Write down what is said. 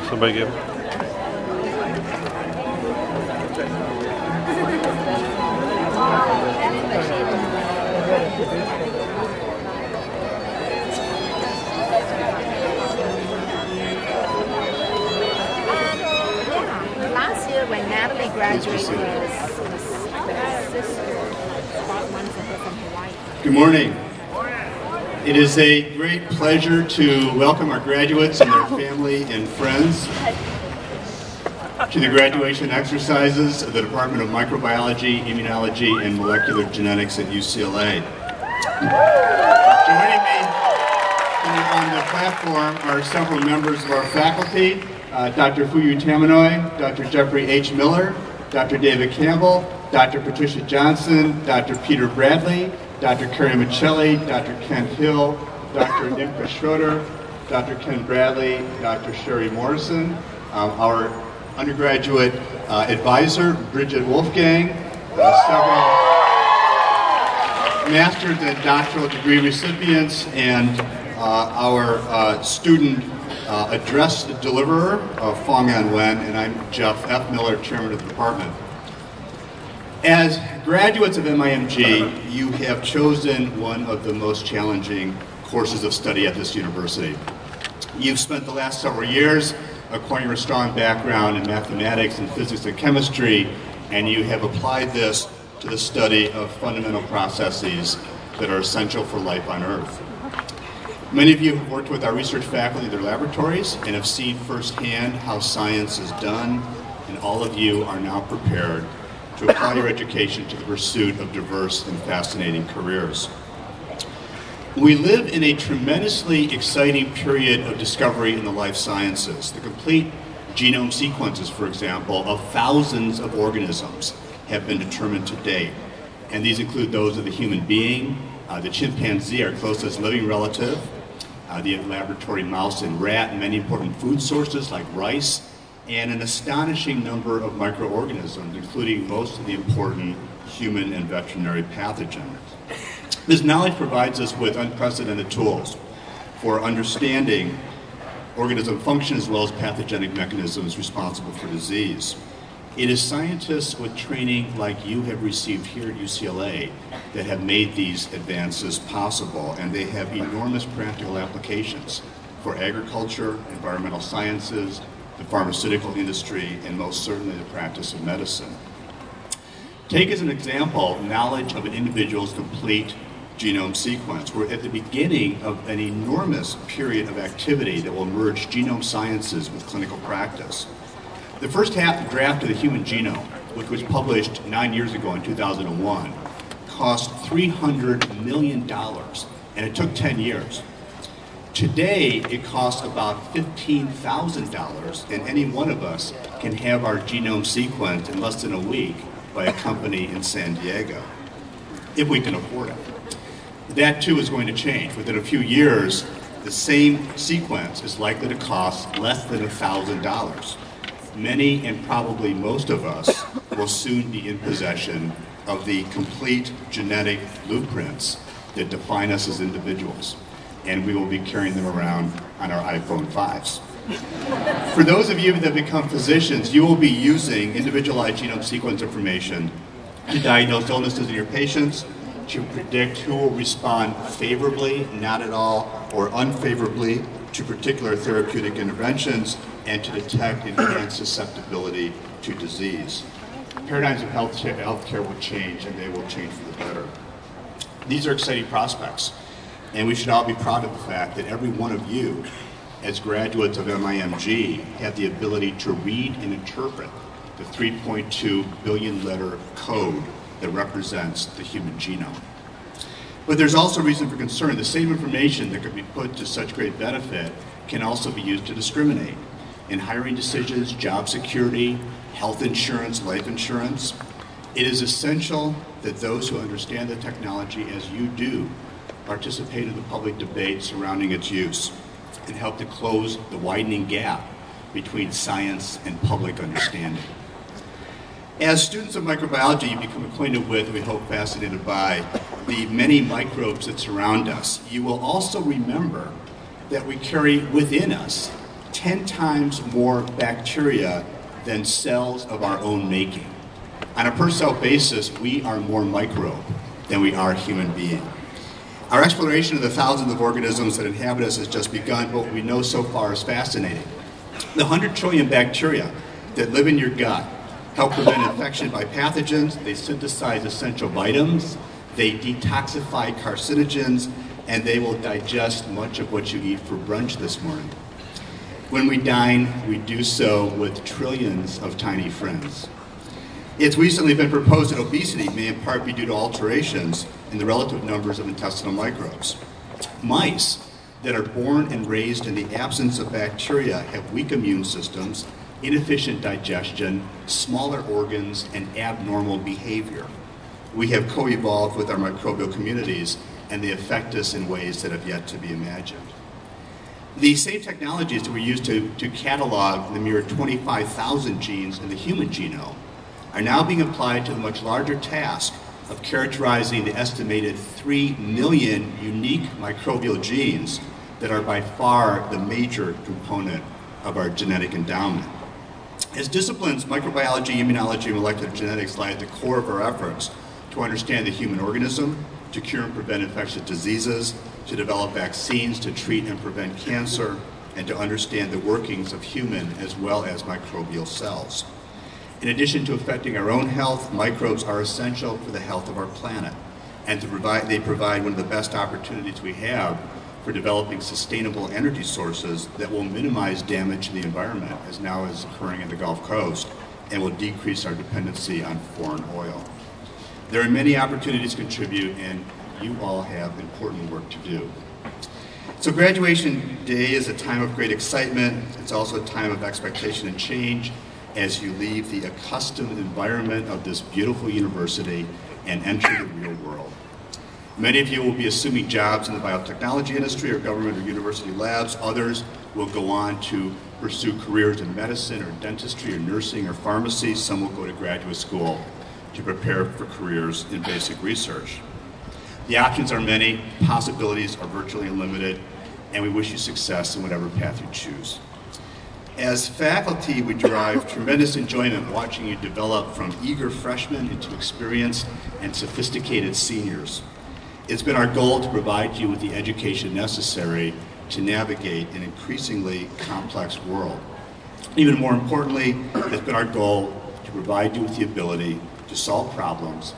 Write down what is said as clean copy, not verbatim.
Somebody give him. Last year when Natalie graduated, was one from her from Hawaii. Good morning. It is a great pleasure to welcome our graduates and their family and friends to the graduation exercises of the Department of Microbiology, Immunology, and Molecular Genetics at UCLA. Joining me on the platform are several members of our faculty, Dr. Fuyu Tamanoi, Dr. Jeffrey H. Miller, Dr. David Campbell, Dr. Patricia Johnson, Dr. Peter Bradley, Dr. Carrie Michelli, Dr. Kent Hill, Dr. Nimka Schroeder, Dr. Ken Bradley, Dr. Sherry Morrison, our undergraduate advisor, Bridget Wolfgang, several master's and doctoral degree recipients, and our student address deliverer, Fong An Wen, and I'm Jeff F. Miller, chairman of the department. As graduates of MIMG, you have chosen one of the most challenging courses of study at this university. You've spent the last several years acquiring a strong background in mathematics and physics and chemistry, and you have applied this to the study of fundamental processes that are essential for life on Earth. Many of you have worked with our research faculty in their laboratories and have seen firsthand how science is done, and all of you are now prepared to apply your education to the pursuit of diverse and fascinating careers. We live in a tremendously exciting period of discovery in the life sciences. The complete genome sequences, for example, of thousands of organisms have been determined to date. And these include those of the human being, the chimpanzee, our closest living relative, the laboratory mouse and rat, and many important food sources like rice, and an astonishing number of microorganisms, including most of the important human and veterinary pathogens. This knowledge provides us with unprecedented tools for understanding organism function as well as pathogenic mechanisms responsible for disease. It is scientists with training like you have received here at UCLA that have made these advances possible, and they have enormous practical applications for agriculture, environmental sciences, the pharmaceutical industry, and most certainly the practice of medicine. Take as an example knowledge of an individual's complete genome sequence. We're at the beginning of an enormous period of activity that will merge genome sciences with clinical practice. The first draft of the human genome, which was published 9 years ago in 2001, cost $300 million, and it took 10 years. Today, it costs about $15,000, and any one of us can have our genome sequenced in less than a week by a company in San Diego, if we can afford it. That too is going to change. Within a few years, the same sequence is likely to cost less than $1,000. Many and probably most of us will soon be in possession of the complete genetic blueprints that define us as individuals, and we will be carrying them around on our iPhone 5s. For those of you that become physicians, you will be using individualized genome sequence information to diagnose illnesses in your patients, to predict who will respond favorably, not at all, or unfavorably to particular therapeutic interventions, and to detect enhanced susceptibility to disease. Paradigms of healthcare will change, and they will change for the better. These are exciting prospects, and we should all be proud of the fact that every one of you, as graduates of MIMG, have the ability to read and interpret the 3.2 billion letter code that represents the human genome. But there's also reason for concern. The same information that could be put to such great benefit can also be used to discriminate in hiring decisions, job security, health insurance, life insurance. It is essential that those who understand the technology as you do participate in the public debate surrounding its use and help to close the widening gap between science and public understanding. As students of microbiology, you become acquainted with, and we hope fascinated by, the many microbes that surround us. You will also remember that we carry within us 10 times more bacteria than cells of our own making. On a per cell basis, we are more microbe than we are human being. Our exploration of the thousands of organisms that inhabit us has just begun, but what we know so far is fascinating. The 100 trillion bacteria that live in your gut help prevent infection by pathogens, they synthesize essential vitamins, they detoxify carcinogens, and they will digest much of what you eat for brunch this morning. When we dine, we do so with trillions of tiny friends. It's recently been proposed that obesity may in part be due to alterations in the relative numbers of intestinal microbes. Mice that are born and raised in the absence of bacteria have weak immune systems, inefficient digestion, smaller organs, and abnormal behavior. We have co-evolved with our microbial communities, and they affect us in ways that have yet to be imagined. The same technologies that we use to catalog the mere 25,000 genes in the human genome are now being applied to the much larger task of characterizing the estimated 3 million unique microbial genes that are by far the major component of our genetic endowment. As disciplines, microbiology, immunology, and molecular genetics lie at the core of our efforts to understand the human organism, to cure and prevent infectious diseases, to develop vaccines to treat and prevent cancer, and to understand the workings of human as well as microbial cells. In addition to affecting our own health, microbes are essential for the health of our planet, and they provide one of the best opportunities we have for developing sustainable energy sources that will minimize damage to the environment, as now is occurring in the Gulf Coast, and will decrease our dependency on foreign oil. There are many opportunities to contribute, and you all have important work to do. So graduation day is a time of great excitement. It's also a time of expectation and change as you leave the accustomed environment of this beautiful university and enter the real world. Many of you will be assuming jobs in the biotechnology industry or government or university labs. Others will go on to pursue careers in medicine or dentistry or nursing or pharmacy. Some will go to graduate school to prepare for careers in basic research. The options are many, possibilities are virtually unlimited, and we wish you success in whatever path you choose. As faculty, we derive tremendous enjoyment watching you develop from eager freshmen into experienced and sophisticated seniors. It's been our goal to provide you with the education necessary to navigate an increasingly complex world. Even more importantly, it's been our goal to provide you with the ability to solve problems